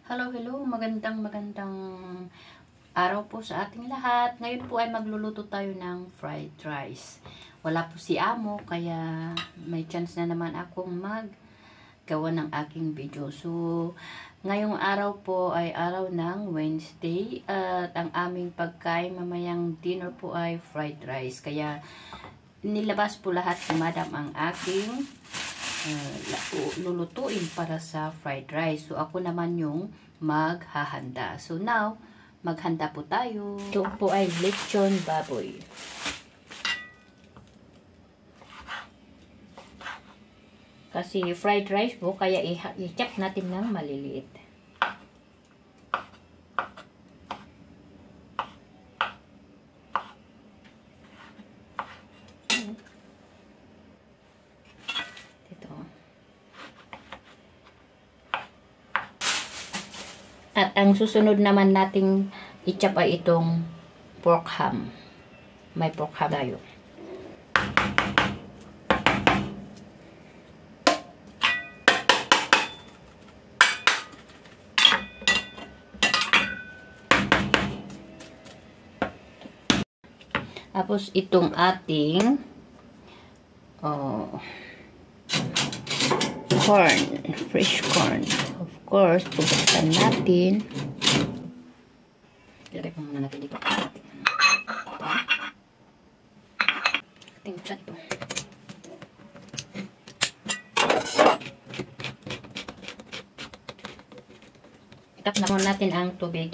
Hello, magandang araw po sa ating lahat. Ngayon po ay magluluto tayo ng fried rice. Wala po si Amo, kaya may chance na naman akong maggawa ng aking video. So, ngayong araw po ay araw ng Wednesday at ang aming pagkain mamayang dinner po ay fried rice. Kaya nilabas po lahat ni Madam ang aking lulutuin para sa fried rice. So, ako naman yung maghahanda. So, now, maghanda po tayo. Ito po ay lechon baboy. Kasi fried rice po, kaya i-chop natin ng maliliit. At ang susunod naman nating i-chop ay itong pork ham. May pork ham tayo. Tapos itong ating corn, fresh corn. Of course, bubuksan natin. Ilagay po muna natin dito. Ating chat po. Itap na muna natin ang tubig.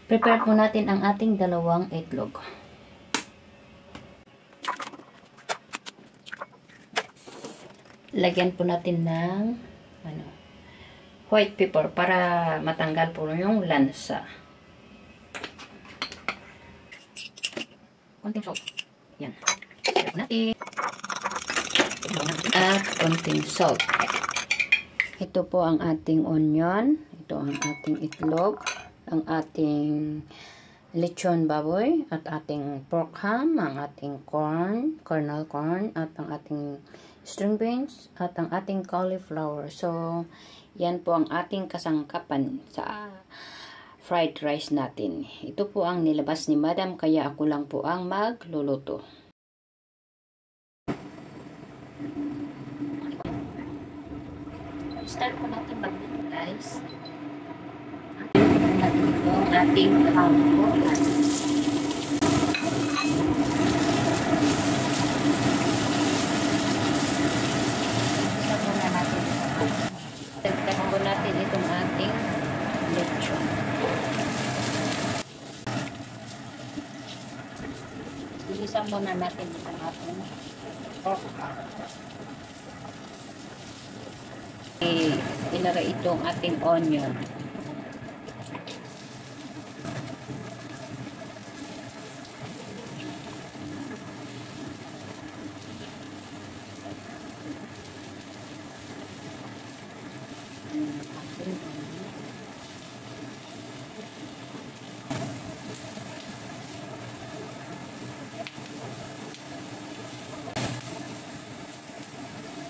Prepare po natin ang ating dalawang itlog. Lagyan po natin ng white pepper para matanggal po yung lansa. Konting salt. Yan. Lagyan po natin. At konting salt. Ito po ang ating onion. Ito ang ating itlog. Ang ating lechon baboy at ating pork ham, ang ating corn, kernel corn, at ang ating string beans, at ang ating cauliflower. So, yan po ang ating kasangkapan sa fried rice natin. Ito po ang nilabas ni Madam, kaya ako lang po ang magluluto. Start po natin magluto, guys. Ang ating hamburger. Dagdagan po natin itong ating lechon. Ilisa muna natin itong ating pork. Ilagay itong ating onion.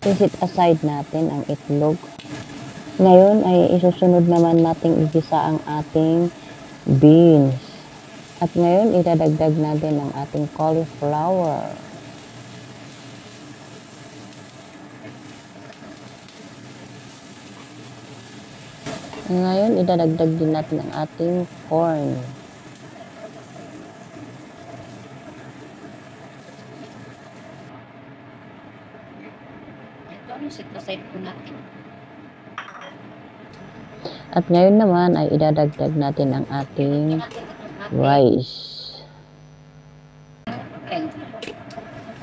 Set aside natin ang itlog. Ngayon ay isusunod naman nating igisa ang ating beans. At ngayon idadagdag natin ang ating cauliflower. Ngayon idadagdag din natin ang ating corn. Set aside po natin. At ngayon naman ay idadagdag natin ang ating rice.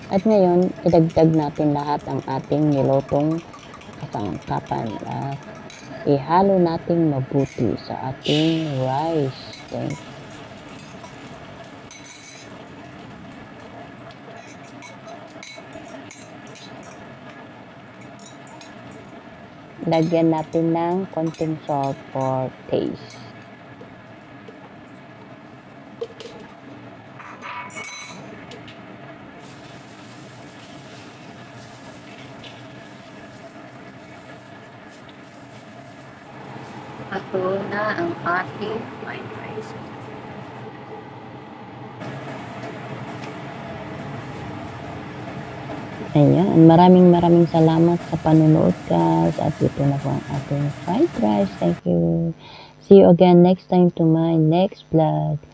At ngayon, idagdag natin lahat ang ating nilutong kasangkapan at ihalo natin mabuti sa ating rice. Thank you. lagyan natin ng konting salt for taste. Ito na ang ating fried rice. Ayan, maraming salamat sa panonood guys. At ito na po ang ating fried rice. Thank you. See you again next time to my next vlog.